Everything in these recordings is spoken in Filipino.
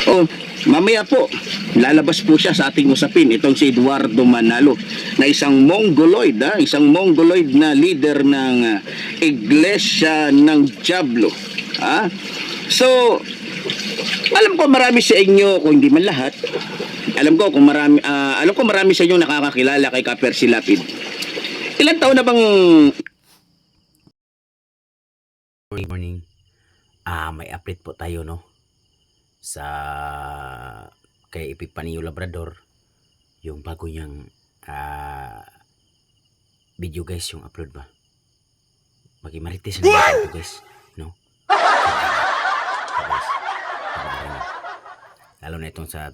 O, mamaya po, lalabas po siya sa ating usapin, itong si Eduardo Manalo, na isang Mongoloid, isang Mongoloid na leader ng Iglesia ng Diablo. So, alam ko marami sa inyo, kung hindi man lahat, alam ko marami sa inyo nakakakilala kay Ka-Percy Lapid. Ilang taon na bang... Morning. May update po tayo, no? Sa kay Epifanio Labrador, yung bago niyang video, guys, yung upload ba? Magimarites na ito, guys, no? So, guys, lalo na itong sa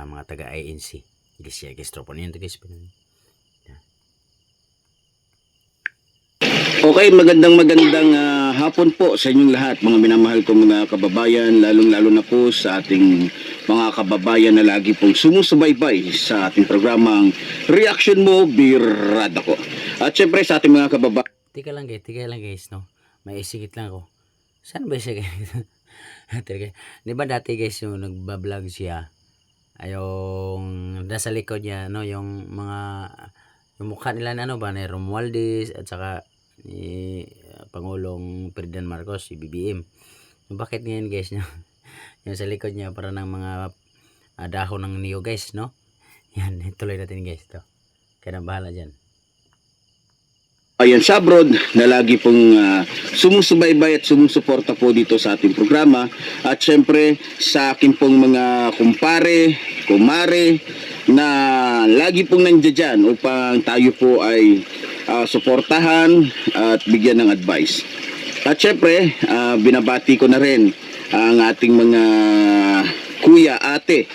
mga taga-INC. Iglesia, guys, tropo na yun, guys. Okay, magandang hapon po sa inyong lahat, mga minamahal kong mga kababayan, lalong-lalo na po sa ating mga kababayan na lagi pong sumusubaybay sa ating programang Reaction Mo, Birada Ko. At syempre sa ating mga kababayan... Tika lang guys, no? May isikit lang ako. Saan ba siya, guys? Di ba dati, guys, yung nagbablog siya, yung nasa likod niya, no? Yung mukha nila na, ba, ni Romualdez at saka ni Pangulong Ferdinand Marcos, si BBM. Bakit ngayon, guys, no? Yung sa likod niya para ng mga dahon ng niyo, guys, no? Yan, tuloy natin, guys, to. Kaya na bahala dyan. Ayan, Sabrod, na lagi pong sumusubaybay at sumusuporta po dito sa ating programa. At syempre, sa akin pong mga kumpare, kumare, na lagi pong nandiyan dyan upang tayo po ay suportahan at bigyan ng advice. At syempre, binabati ko na rin ang ating mga kuya, ate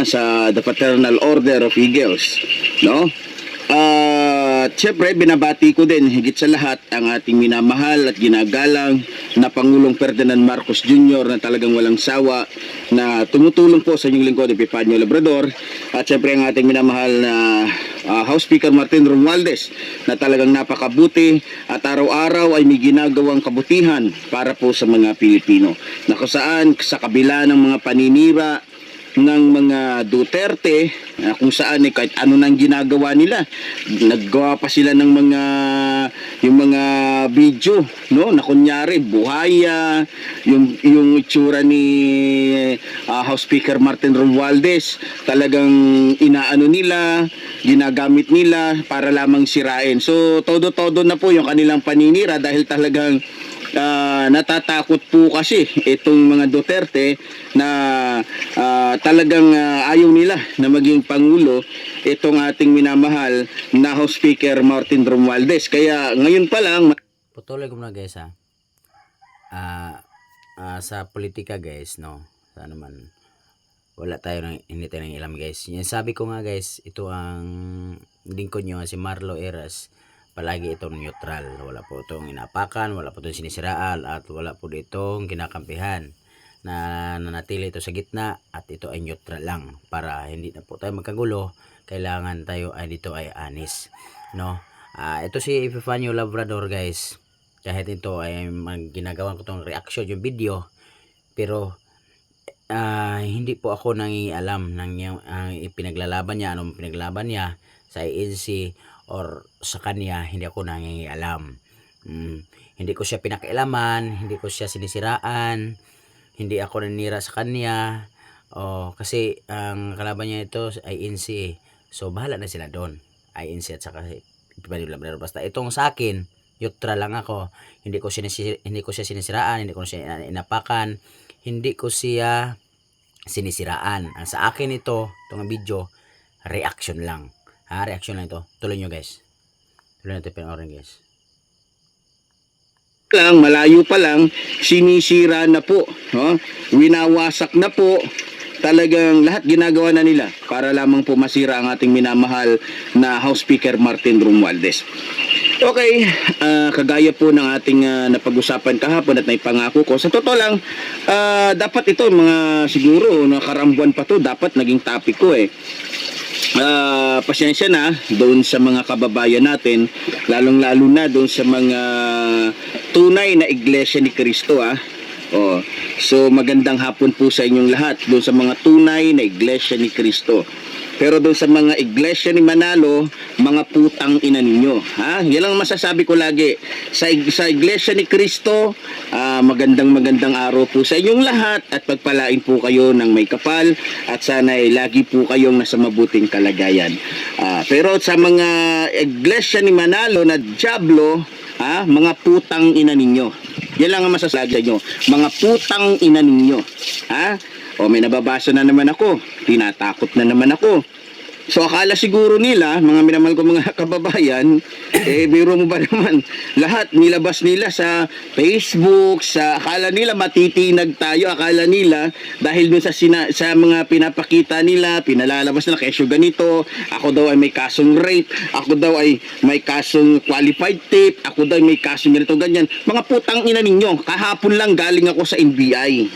sa The Fraternal Order of Eagles, no? At syempre, binabati ko din higit sa lahat ang ating minamahal at ginagalang na Pangulong Ferdinand Marcos Jr. na talagang walang sawa na tumutulong po sa inyong lingkod, Epifanio Labrador. At syempre ang ating minamahal na House Speaker Martin Romualdez na talagang napakabuti at araw-araw ay may ginagawang kabutihan para po sa mga Pilipino. Na kung saan sa kabila ng mga paninira ng mga Duterte, kung saan kahit ano nang ginagawa nila, naggawa pa sila ng yung mga video, no, na kunyari buhaya, yung itsura ni House Speaker Martin Romualdez, talagang inaano nila, ginagamit nila para lamang sirain. So todo-todo na po yung kanilang paninira dahil talagang natatakot po kasi itong mga Duterte na talagang ayaw nila na maging Pangulo itong ating minamahal na House Speaker Martin Romualdez. Kaya ngayon pa lang... Putuloy ko muna, guys, sa politika, guys, no? Sana man wala tayo hindi tayo nang ilam, guys. Yan, sabi ko nga, guys, ito ang lingkod nyo, si Marlo Eras. Palagi itong neutral, wala po itong inapakan, wala po itong sinisiraan, at wala po itong kinakampihan. Na nanatili ito sa gitna at ito ay neutral lang para hindi na po tayo magkagulo. Kailangan tayo ay dito ay honest, no? Ito si Epifanio Labrador, guys, kahit ito ay ginagawa ko itong reaction yung video, pero hindi po ako nangialam ng ipinaglalaban niya, anong pinaglalaban niya sa ANC or sa kanya. Hindi ako nangingialam. Hindi ko siya pinakialaman, hindi ko siya sinisiraan, hindi ako nanira sa kanya. Kasi ang kalaban niya ito ay INC. So bahala na sila doon, INC at saka Labrador. Basta itong sa akin, neutral lang ako. Hindi ko siya sinisiraan, hindi ko siya inapakan, hindi ko siya sinisiraan. Ang sa akin itong video, reaction lang. Reaction lang ito. Tuloy nyo, guys. Tuloy natin pinoorin, guys. Malayo pa lang, sinisira na po. Winawasak na po. Talagang lahat ginagawa na nila para lamang po masira ang ating minamahal na House Speaker Martin Romualdez. Okay, kagaya po ng ating napag-usapan kahapon at naipangako ko. Sa totoo lang, dapat ito, mga siguro, nakarambuan pa to, dapat naging topic ko eh. Pasensya na doon sa mga kababayan natin, lalong-lalo na doon sa mga tunay na Iglesia ni Cristo, Oh, so magandang hapon po sa inyong lahat doon sa mga tunay na iglesia ni Kristo. Pero doon sa mga iglesia ni Manalo, mga putang ina ninyo. Ha? Yan lang masasabi ko lagi. Sa iglesia ni Kristo, magandang araw po sa inyong lahat at pagpalain po kayo ng may kapal at sana ay lagi po kayong nasa mabuting kalagayan. Pero sa mga iglesia ni Manalo na Diablo, mga putang ina ninyo. Yan lang ang masasabi nyo. Mga putang ina ninyo. Ha? O may nababasa na naman ako. Tinatakot na naman ako. So akala siguro nila, mga minamahal ko mga kababayan, biro mo ba naman, lahat nilabas nila sa Facebook, akala nila matitinag tayo, akala nila dahil dun sa mga pinapakita nila, pinalalabas nila, kesyo ganito, ako daw ay may kasong rape, ako daw ay may kasong qualified tape, ako daw ay may kasong ganito, ganyan. Mga putang ina ninyo, kahapon lang galing ako sa NBI.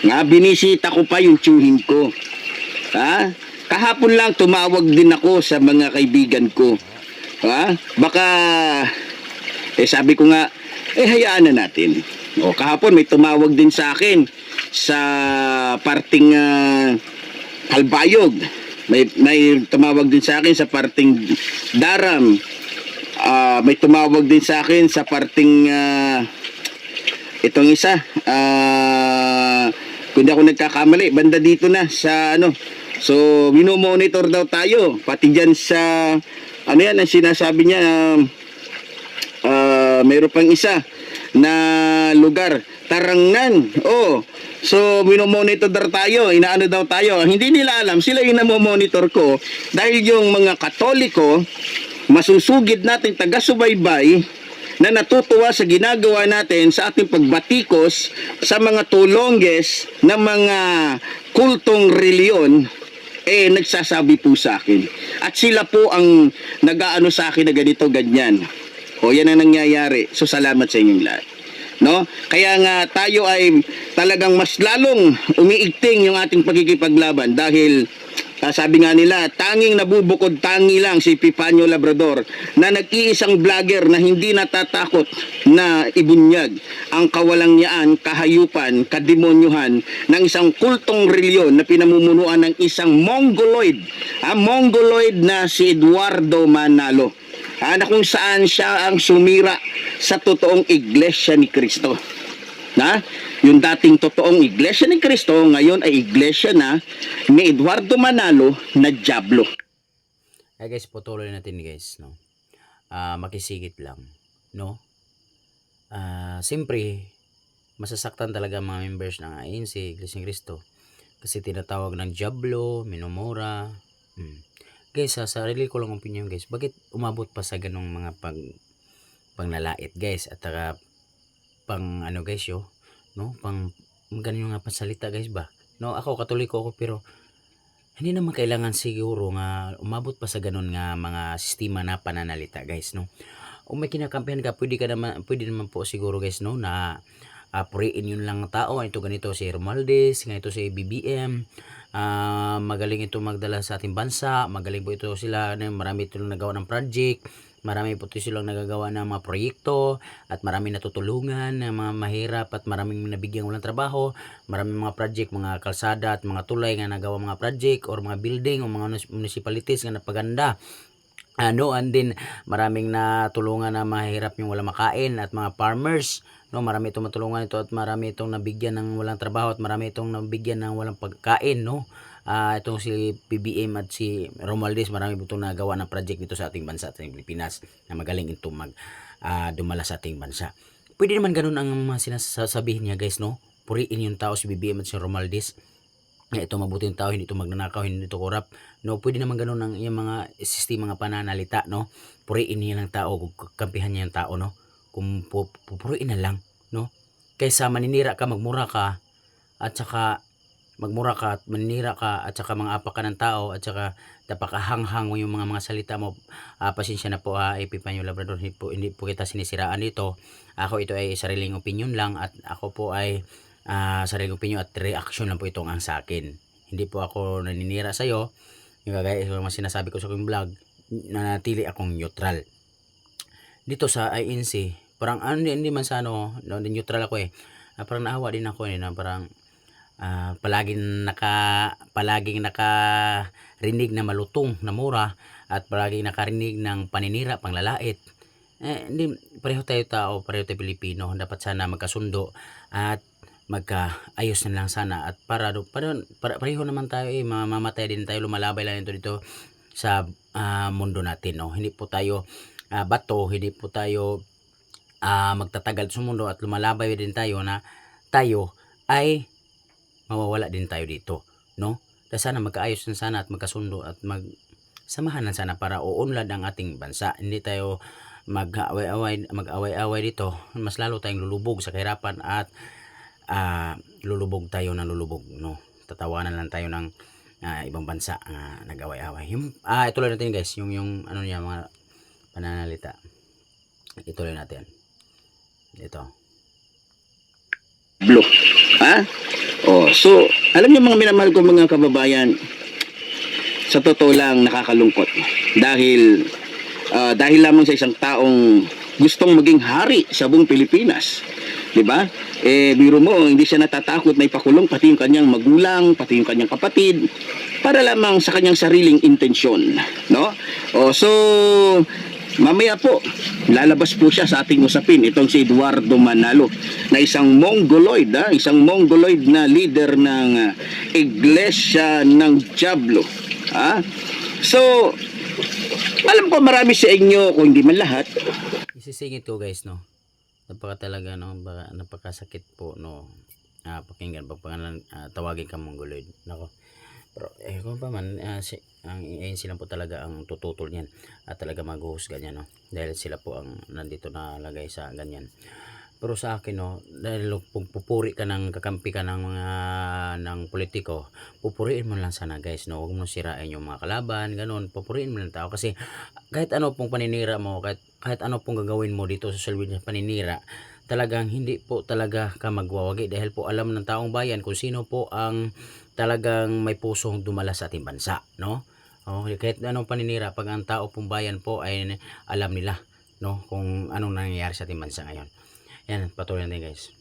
Binisita ko pa yung tsuhin ko. Kahapon lang tumawag din ako sa mga kaibigan ko. Baka sabi ko nga hayaan na natin. Kahapon may tumawag din sa akin sa parting Albayog. May tumawag din sa akin sa parting Daram. May tumawag din sa akin sa parting itong isa. Kung di ako nagkakamali, banda dito na sa So, minomonitor daw tayo. Pati dyan sa, ang sinasabi niya, mayroon pang isa na lugar, Tarangnan. So, minomonitor daw tayo, inaano daw tayo. Hindi nila alam, sila yung namomonitor ko. Dahil yung mga Katoliko, masusugid natin taga-subaybay, na natutuwa sa ginagawa natin sa ating pagbatikos sa mga tulongges ng mga kultong reliyon, nagsasabi po sa akin. At sila po ang nag-aano sa akin na ganito, ganyan. Yan ang nangyayari. So, salamat sa inyong lahat. No? Kaya nga tayo ay talagang mas lalong umiigting yung ating pagkikipaglaban dahil sabi nga nila, tanging nabubukod tangi lang si Epifanio Labrador na nag-iisang vlogger na hindi natatakot na ibunyag ang kawalangyaan, kahayupan, kademonyuhan ng isang kultong reliyon na pinamumunuan ng isang Mongoloid. Mongoloid na si Eduardo Manalo. Na kung saan siya ang sumira sa totoong iglesia ni Kristo. Yung dating totoong iglesia ni Kristo, ngayon ay iglesia na ni Eduardo Manalo na Diablo. Guys, patuloy natin guys, no? Makisigit lang, no? Siyempre, masasaktan talaga mga members ng ANC, Iglesia ni Cristo. Kasi tinatawag ng Diablo, minumura. Guys, sa sarili ko lang opinion guys, bakit umabot pa sa ganong mga pangnalait guys, at pang ano guys no, pang ganyan nga pansalita guys ba, no? Ako Katoliko ako, pero hindi naman kailangan siguro nga umabot pa sa ganon nga mga sistema na pananalita guys, no? Kung may kinakampihan ka, pwede naman po siguro guys, no, na puriin yun lang tao. Ito ganito si Romualdez, ganito si BBM, magaling ito magdala sa ating bansa, magaling po ito sila, marami ito nagawa ng project, marami po ito silang nagagawa ng mga proyekto, at marami natutulungan ng mga mahirap, at maraming nabigyan walang trabaho, maraming mga project, mga kalsada at mga tulay nga nagawa mga project or mga building o mga municipalities nga napaganda. And then maraming natulungan na mahirap yung walang makain, at mga farmers, no, marami itong matulungan ito, at marami itong nabigyan ng walang trabaho, at marami itong nabigyan ng walang pagkain, no. Itong si PBM at si Romualdez, marami itong nagawa ng project dito sa ating bansa, ating Pilipinas, na magaling ito dumala sa ating bansa. Pwede naman ganun ang mga sinasabihin niya guys, no. Puriin yung tao si BBM at si Romualdez, ito mabuting tao, hindi ito magnanakaw, hindi ito korap, no. Pwede naman ganun ang yung mga sistema, mga pananalita, no. Puriin niya ng tao, kampihan niya yung tao, no. Kung pupuriin na lang, no, kaysa maninira ka, magmura ka, at saka maninira ka, at saka mga apak ka ng tao, at saka napakahanghang mo yung mga salita mo. Pasensya na po Epifanio Labrador, hindi po kita sinisiraan dito. Ako, ito ay sariling opinion lang, at ako po ay sariling opinion at reaction lang po itong ang sa akin. Hindi po ako naninira sa'yo. Yung kagaya yung mga sinasabi ko sa aking vlog, nanatili akong neutral. Dito sa INC, parang hindi man sa neutral ako parang naawa din ako na parang palaging nakarinig na malutong na mura at palaging nakarinig ng paninira, panglalait. Hindi, pareho tayo tao, pareho tayo Pilipino, dapat sana magkasundo at magkaayos na lang sana at pareho naman tayo mamamatay din tayo, lumalabay lang ito dito sa mundo natin, no? Hindi po tayo bato, hindi po tayo magtatagal sa mundo at lumalabay din tayo na tayo ay mawawala din tayo dito, no? Kaya sana magkaayos na sana at magkasundo at magsamahan na sana para uunlad ang ating bansa. Hindi tayo mag-away-away dito. Mas lalo tayong lulubog sa kahirapan at lulubog tayo ng lulubog, no? Tatawanan lang tayo ng ibang bansa nag-away-away. Ituloy natin guys, yung ano niya, mga pananalita. Ituloy natin. Ito. Blue. Ha? So, alam niyo mga minamahal ko mga kababayan, sa totoo lang nakakalungkot. Dahil lamang sa isang taong gustong maging hari sa buong Pilipinas. 'Di ba? Biro mo, hindi siya natatakot na ipakulong pati yung kanyang magulang, pati yung kanyang kapatid para lamang sa kanyang sariling intensyon, no? So mamaya po, lalabas po siya sa ating usapin, itong si Eduardo Manalo, na isang Mongoloid, isang Mongoloid na leader ng Iglesia ng Diablo. So, alam ko marami sa inyo, kung hindi man lahat, Isisingit ko guys, no? Talaga, no? Napakasakit po, no? Pakinggan, tawagin ka Mongoloid. Nako. Pero kung pa man, ayun sila po talaga ang tututol niyan at talaga maghuhusga niya, no? Dahil sila po ang nandito na lagay sa ganyan. Pero sa akin, no, dahil pupuri ka kakampi ka ng mga ng politiko, pupuriin mo lang sana guys, no? Huwag mo sirain yung mga kalaban, ganun. Pupuriin mo lang tao kasi kahit ano pong paninira mo, kahit ano pong gagawin mo dito sa social media paninira, talagang hindi po talaga ka magwawagi dahil po alam ng taong bayan kung sino po ang talagang may pusong dumala sa ating bansa, no? Kahit anong paninira, pag ang tao pong bayan po ay alam nila, no, kung anong nangyayari sa ating bansa ngayon. Yan, patuloy natin guys.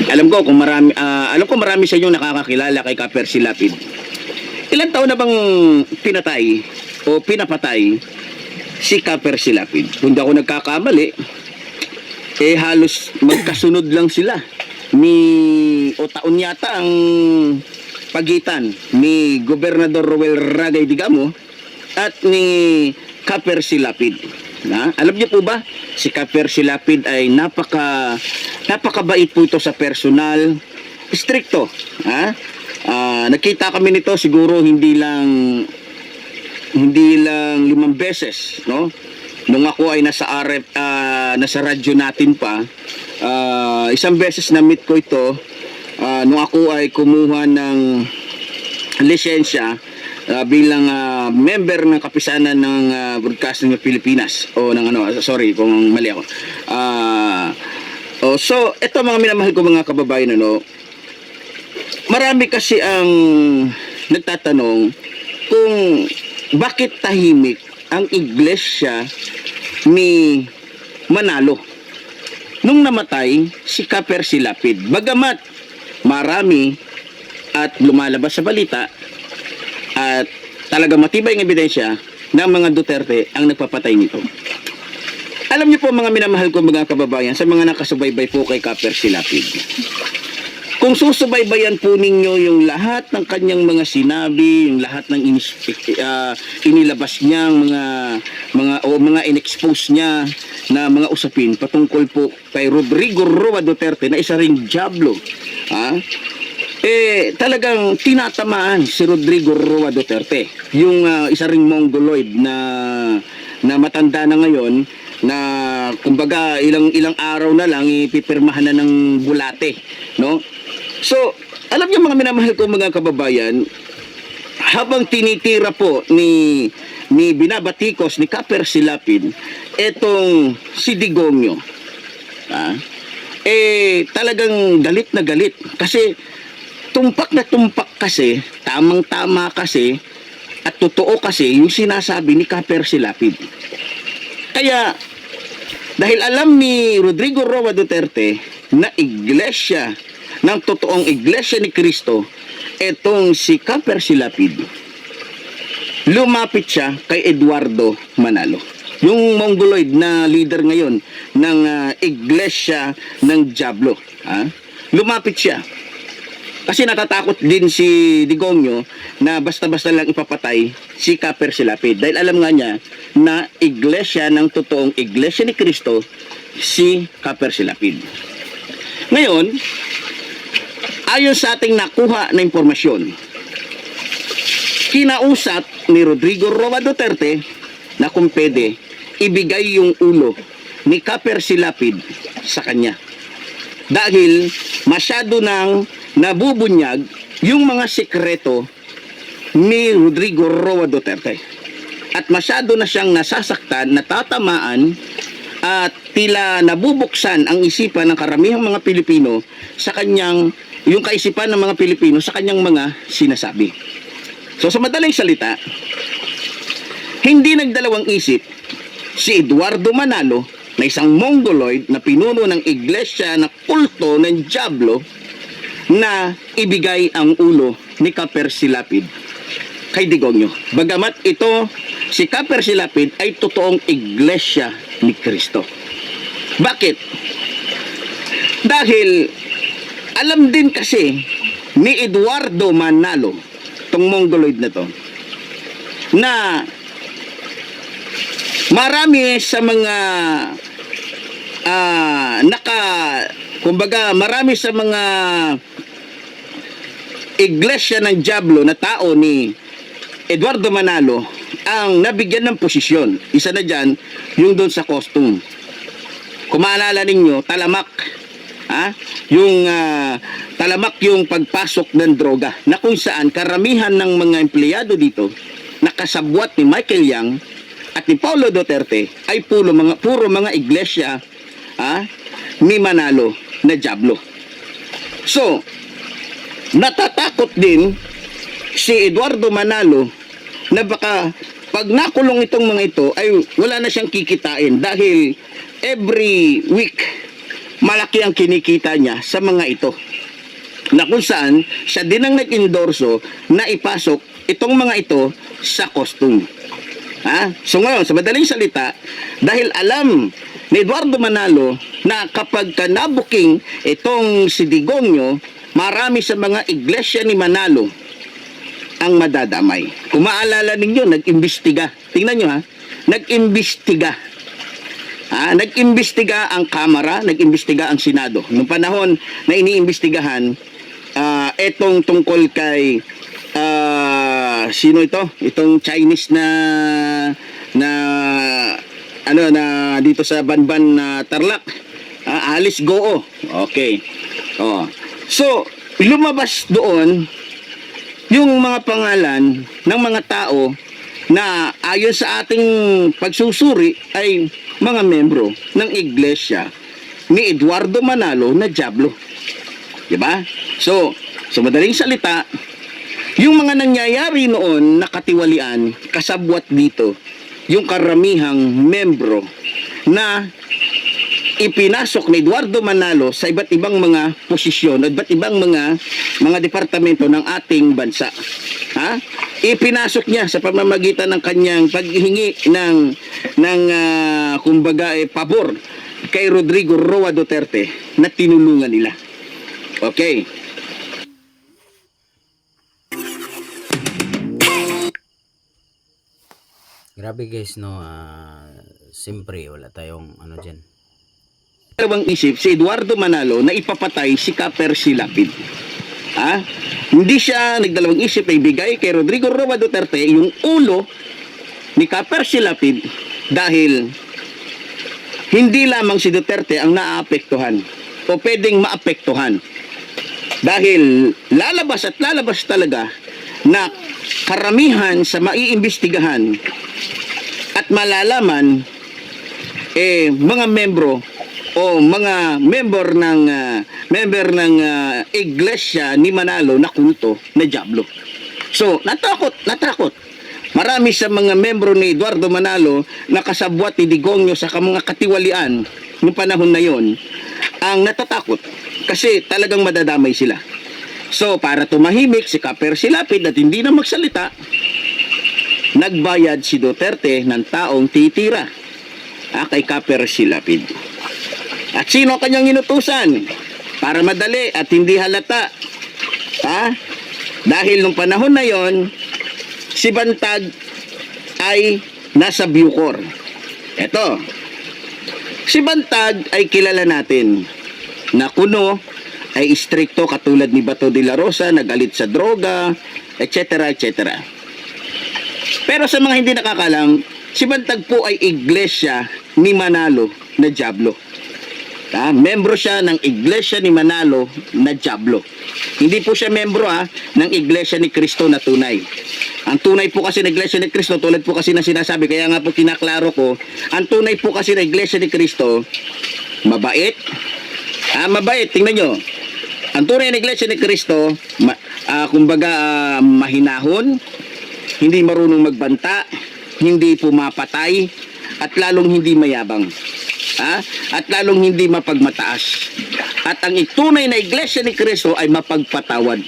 alam ko marami sa inyo nakakakilala kay Kaper Silapid. Ilang taon na bang pinatay o pinapatay si Kaper Silapid? Kung di ako nagkakamali, halos magkasunod lang sila o taon yata ang pagitan ni Gobernador Roel Ragay Digamo at ni Kaper Silapid. Alam niyo po ba, si Kaper Silapid ay napakabait po ito sa personal, stricto. Nakita kami nito siguro hindi lang 5 beses, no? Nung ako ay nasa radyo natin pa, isang beses na meet ko ito nung ako ay kumuha ng lisensya bilang member ng kapisanan ng Broadcasting ng Pilipinas o ng sorry kung mali ako. So ito mga minamahal ko mga kababayan, marami kasi ang nagtatanong kung bakit tahimik ang iglesia ni Manalo nung namatay si Kaper Silapid. Bagamat marami at lumalabas sa balita at talaga matibay ng ebidensya ng mga Duterte ang nagpapatay nito. Alam niyo po mga minamahal ko mga kababayan, sa mga nakasubaybay po kay Kaper Silapid, kung susubaybayan po ninyo yung lahat ng kanyang mga sinabi, yung lahat ng inilabas niyang mga in-expose niya na mga usapin patungkol po kay Rodrigo Roa Duterte na isa ring Diablo, talagang tinatamaan si Rodrigo Roa Duterte, yung isa ring Mongoloid na matanda na ngayon, na kumbaga ilang araw na lang ipipirmahan na ng bulate, no? So, alam niyo mga minamahal ko mga kababayan, habang tinitira po ni binabatikos ni Kaper Silapid etong si Digongyo, talagang galit na galit kasi tumpak na tumpak kasi, tamang-tama kasi at totoo kasi yung sinasabi ni Kaper Silapid. Kaya dahil alam ni Rodrigo Roa Duterte na iglesia, ng totoong iglesia ni Kristo, etong si Kaper Silapid. Lumapit siya kay Eduardo Manalo, yung Mongoloid na leader ngayon ng iglesia ng Diablo. Lumapit siya. Kasi natatakot din si Digongyo na basta-basta lang ipapatay si Kaper Silapid. Dahil alam nga niya na iglesia ng totoong iglesia ni Kristo, si Kaper Silapid. Ngayon, ayon sa ating nakuha na impormasyon, kinausap ni Rodrigo Roa Duterte na kung pwede ibigay yung ulo ni Kaper Silapid sa kanya. Dahil masyado nang nabubunyag yung mga sekreto ni Rodrigo Roa Duterte. At masyado na siyang nasasaktan, natatamaan, at tila nabubuksan ang isipan ng karamihang mga Pilipino sa kanyang, yung kaisipan ng mga Pilipino sa kanyang mga sinasabi. So sa madaling salita, hindi nagdalawang isip si Eduardo Manalo na isang Mongoloid na pinuno ng iglesia na kulto ng Diablo na ibigay ang ulo ni Kaper Silapid kay Digongyo. Bagamat ito, si Kaper Silapid ay totoong iglesia ni Kristo. Bakit? Dahil alam din kasi ni Eduardo Manalo, tong Mongoloid na to, na marami sa mga marami sa mga iglesia ng Diablo na tao ni Eduardo Manalo ang nabigyan ng posisyon. Isa na dyan, yung doon sa costume. Kung maalala ninyo, talamak. Talamak yung pagpasok ng droga na kung saan karamihan ng mga empleyado dito nakasabwat ni Michael Yang at ni Paulo Duterte ay puro mga iglesia ni Manalo na Diablo. So, natatakot din si Eduardo Manalo na baka pag nakulong itong mga ito ay wala na siyang kikitain dahil every week malaki ang kinikita niya sa mga ito, na kung saan siya din ang nag-endorso na ipasok itong mga ito sa costume. So ngayon, sa madaling salita, dahil alam ni Eduardo Manalo na kapag nabuking itong si Digongyo, marami sa mga iglesia ni Manalo ang madadamay. Kung maalala ninyo, nag-imbestiga. Tingnan nyo nag-imbestiga. Nag-imbestiga ang Kamara, nag-imbestiga ang Senado. Noong panahon na iniimbestigahan, etong tungkol kay sino ito? Itong Chinese na dito sa Banban na Tarlac. Alice Goo. Okay. So, lumabas doon yung mga pangalan ng mga tao na ayon sa ating pagsusuri ay mga membro ng iglesia ni Eduardo Manalo na Diablo. Diba? So, sa madaling salita, yung mga nangyayari noon na katiwalian, kasabwat dito, yung karamihang membro na ipinasok ni Eduardo Manalo sa iba't ibang mga posisyon at iba't ibang mga departamento ng ating bansa. Ipinasok niya sa pamamagitan ng kanyang paghihingi ng pabor kay Rodrigo Roa Duterte na tinulungan nila. Okay. Grabe guys, no. Siyempre, wala tayong dyan. Dalawang isip si Eduardo Manalo na ipapatay si Kaper Silapid. Hindi siya nagdalawang isip na ibigay kay Rodrigo Roa Duterte yung ulo ni Kaper Silapid dahil hindi lamang si Duterte ang naaapektuhan o pwedeng maapektuhan. Dahil lalabas at lalabas talaga na karamihan sa maiimbestigahan at malalaman mga membro o mga member ng iglesia ni Manalo na kulto na Diablo. So, natakot. Marami sa mga membro ni Eduardo Manalo na kasabwat ni Digongyo sa mga katiwalian noong panahon na yon ang natatakot kasi talagang madadamay sila. So, para tumahimik si Kaper Silapid at hindi na magsalita, nagbayad si Duterte ng taong titira kay Kaper Silapid. At sino ang kanyang inutusan? Para madali at hindi halata. Dahil nung panahon na yon, si Bantag ay nasa Bucor. Eto, si Bantag ay kilala natin na kuno ay istrikto katulad ni Bato de la Rosa, nagalit sa droga, etc. etc. Pero sa mga hindi nakakalam, si Bantag po ay iglesia ni Manalo na Diablo. Membro siya ng iglesia ni Manalo na Diablo. Hindi po siya membro ng iglesia ni Cristo na tunay. Ang tunay po kasi ng iglesia ni Cristo, tulad po kasi na sinasabi, kaya nga po kinaklaro ko, ang tunay po kasi ng iglesia ni Cristo, mabait. Mabait, tingnan nyo. Ang tunay na iglesia ni Cristo, mahinahon, hindi marunong magbanta, hindi pumapatay, at lalong hindi mayabang. At lalong hindi mapagmataas. At ang tunay na iglesia ni Cristo ay mapagpatawad.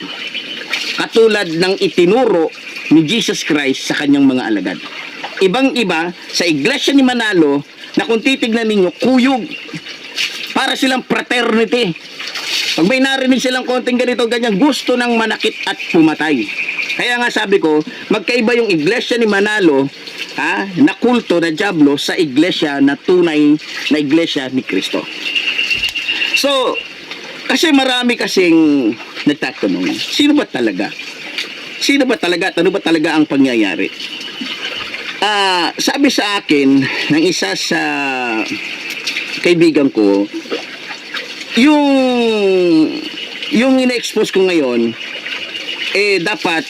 Katulad ng itinuro ni Jesus Christ sa kanyang mga alagad. Ibang-iba sa iglesia ni Manalo na kung titignan ninyo, kuyog. Para silang fraternity. Pag may narinig silang konting ganito, ganyan, gusto ng manakit at pumatay. Kaya nga sabi ko, magkaiba yung iglesia ni Manalo na kulto na Diablo sa iglesia na tunay na iglesia ni Cristo. So, kasi marami kasing nagtatanong, sino ba talaga? Sino ba talaga? Ano ba talaga ang pangyayari? Sabi sa akin ng isa sa kaibigan ko, yung ina-expose ko ngayon, dapat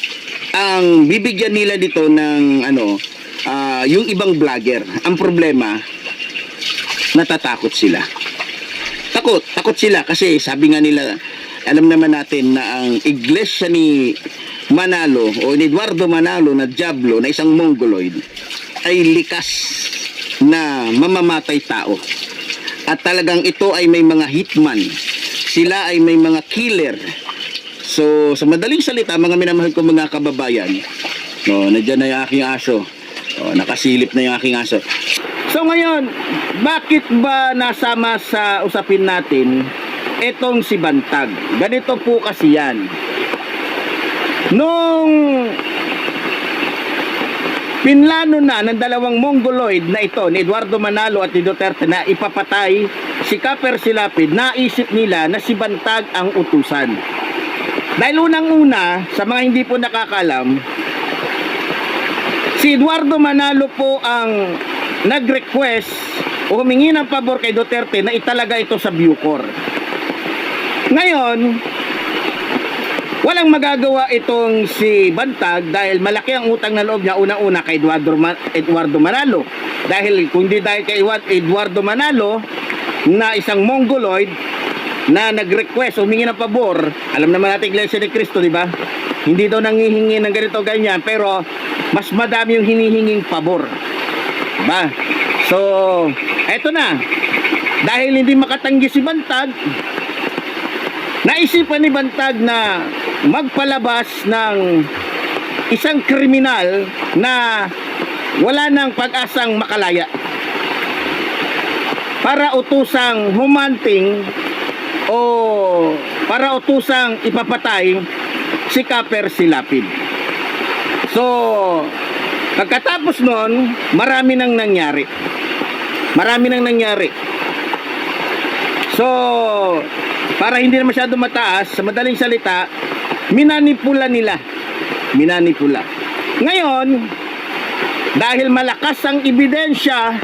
ang bibigyan nila dito ng yung ibang vlogger. Ang problema, natatakot sila. Takot sila kasi sabi nga nila, alam naman natin na ang iglesia ni Manalo o ni Eduardo Manalo na Diablo na isang mongoloid ay likas na mamamatay tao. At talagang ito ay may mga hitman. Sila ay may mga killer. So, sa madaling salita, mga minamahal ko mga kababayan, nandiyan na yung aking aso. Nakasilip na yung aking aso. So ngayon, bakit ba nasama sa usapin natin itong si Bantag? Ganito po kasi yan. Nung pinlano na ng dalawang mongoloid na ito, ni Eduardo Manalo at ni Duterte, na ipapatay si Kaper Silapid, naisip nila na si Bantag ang utusan. Dahil unang-una, sa mga hindi po nakakalam, si Eduardo Manalo po ang nag-request o humingi ng pabor kay Duterte na italaga ito sa Bucor. Ngayon, walang magagawa itong si Bantag dahil malaki ang utang na loob niya unang-una kay Eduardo Manalo. Dahil kung di dahil kay Eduardo Manalo na isang mongoloid na nag-request o humingi ng pabor, alam naman natin Iglesia ni Cristo, di ba? Hindi daw nanghihingi ng ganito ganyan, pero mas madami yung hinihinging pabor. Diba? So, eto na. Dahil hindi makatanggi si Bantag, naisipan ni Bantag na magpalabas ng isang kriminal na wala nang pag-asang makalaya para utusang humanting o para utusang ipapatay si Kaper Silapid. So, pagkatapos nun, marami nang nangyari. So, para hindi na masyado mataas, sa madaling salita, minanipula nila. Ngayon, dahil malakas ang ebidensya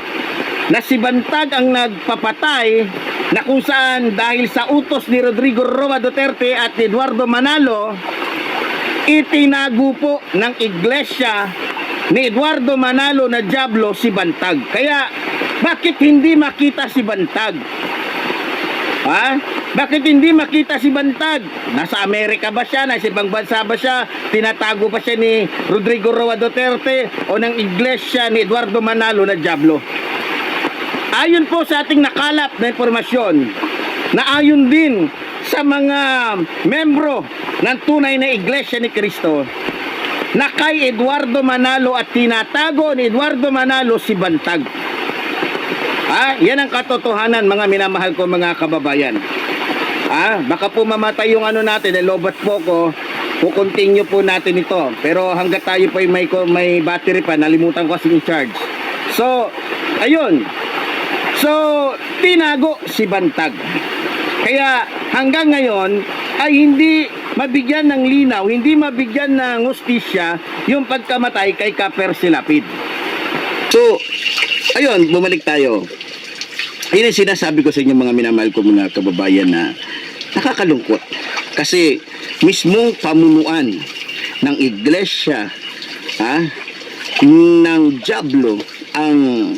na si Bantag ang nagpapatay, na kung saan dahil sa utos ni Rodrigo Roa Duterte at Eduardo Manalo, itinago po ng iglesia ni Eduardo Manalo na Diablo si Bantag. Kaya, bakit hindi makita si Bantag? Bakit hindi makita si Bantag? Nasa Amerika ba siya? Nasa ibang bansa ba siya? Tinatago pa siya ni Rodrigo Roa Duterte o ng iglesia ni Eduardo Manalo na Diablo? Ayon po sa ating nakalap na informasyon, na ayon din sa mga membro ng tunay na Iglesia ni Cristo na kay Eduardo Manalo at tinatago ni Eduardo Manalo si Bantag. Yan ang katotohanan, mga minamahal ko mga kababayan. Baka po mamatay yung ano natin, lobat po ko, kukontinue po natin ito. Pero hanggat tayo po may battery pa, nalimutan ko kasi yung charge. So, ayun. So, tinago si Bantag. Kaya hanggang ngayon ay hindi mabigyan ng linaw, hindi mabigyan ng hustisya yung pagkamatay kay Kaper Silapid. So, ayun, bumalik tayo. Ayun ang sinasabi ko sa inyo mga minamahal ko mga kababayan na nakakalungkot. Kasi mismong pamunuan ng iglesia ng Diablo ang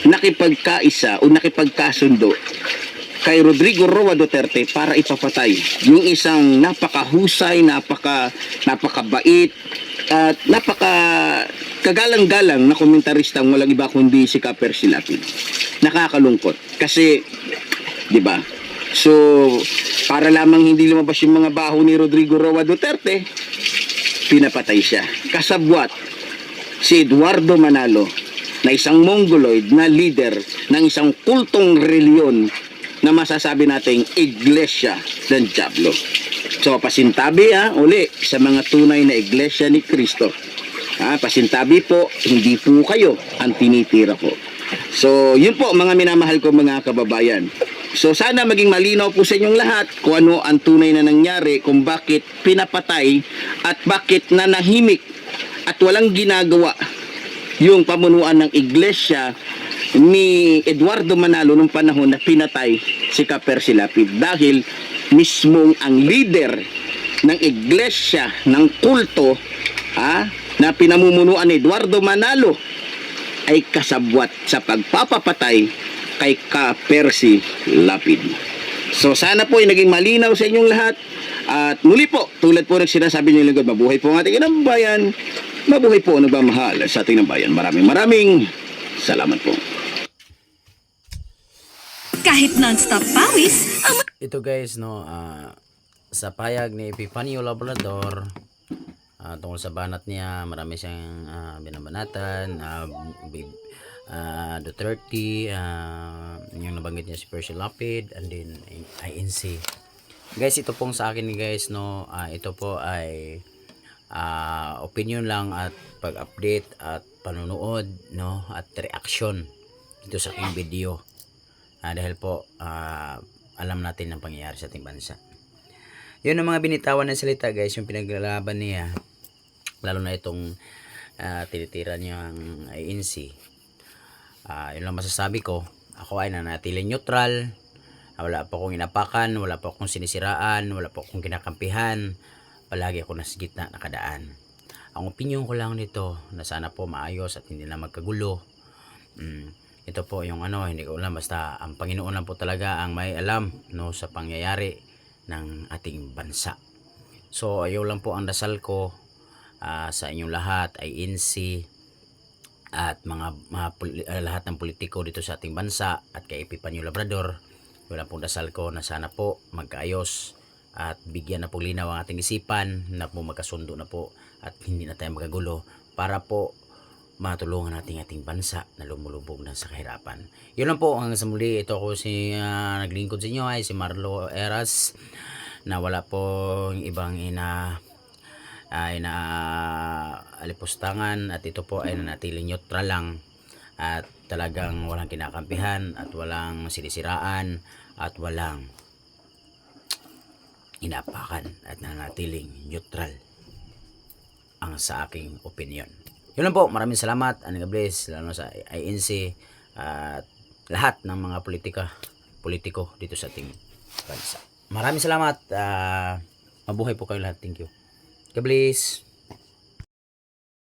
nakipagkaisa o nakipagkasundo kay Rodrigo Roa Duterte para ipapatay yung isang napakahusay, napakabait at kagalang-galang na komentaristang walang iba kundi si Kaper Silapid. Nakakalungkot kasi 'di ba? So para lamang hindi lumabas yung mga baho ni Rodrigo Roa Duterte, pinapatay siya. Kasabwat si Eduardo Manalo na isang mongoloid na leader ng isang kultong reliyon na masasabi nating Iglesia ng Diablo. So pasintabi uli sa mga tunay na Iglesia ni Cristo. Pasintabi po, hindi po kayo ang tinitira ko. So yun po mga minamahal ko mga kababayan. So sana maging malinaw po sa inyong lahat kung ano ang tunay na nangyari, kung bakit pinapatay at bakit nanahimik at walang ginagawa yung pamunuan ng Iglesia ni Eduardo Manalo nung panahon na pinatay si Kaper Silapid, dahil mismong ang leader ng Iglesia ng kulto na pinamumunuan ni Eduardo Manalo ay kasabwat sa pagpapapatay kay Kaper Silapid. So sana po ay naging malinaw sa inyong lahat. At muli po, tulad po ng sinasabi niyo lingkod, mabuhay po ang ating inang bayan, mabuhay po ang nagmamahal sa ating inang bayan. Maraming salamat po. Kahit non-stop pawis, Ito guys, no, sa payag ni Epifanio Labrador, tungkol sa banat niya, marami siyang binabanatan, Duterte, yung nabanggit niya si Percy Lapid, and then INC. Guys, ito pong sa akin guys, no, ito po ay opinion lang at pag-update at panunood, no, at reaction dito sa aking video. Dahil po alam natin ang pangyayari sa ating bansa. Yun ang mga binitawan ng salita guys, yung pinaglalaban niya, lalo na itong tinitira niya ang INC. Yun lang masasabi ko. Ako ay nanatiling neutral. Wala po akong inapakan, wala po akong sinisiraan, wala po akong kinakampihan. Palagi ako nasa gitna nakadaan. Ang opinion ko lang nito na sana po maayos at hindi na magkagulo. Ito po yung hindi ko alam, basta ang Panginoon lang po talaga ang may alam, no, sa pangyayari ng ating bansa. So ayaw lang po ang dasal ko sa inyong lahat ay INC at lahat ng politiko dito sa ating bansa at kay Epifanio Labrador. Wala pong dasal ko na sana po magkaayos at bigyan na po linaw ang ating isipan, na po magkasundo na po at hindi na tayo magkagulo, para po matulungan natin ating bansa na lumulubog na sa kahirapan. Yun lang po, hanggang sa muli. Ito ako si naglingkod sa inyo ay si Marlo Eras, na wala po ibang alipustangan, at ito po ay nanatiling neutral lang at talagang walang kinakampihan at walang sinisiraan at walang inapakan, at nanatiling neutral ang sa aking opinion. Yun lang po, maraming salamat, and God bless, lalo sa INC at lahat ng mga politiko dito sa ating bansa. Maraming salamat, mabuhay po kayo lahat. Thank you. God bless.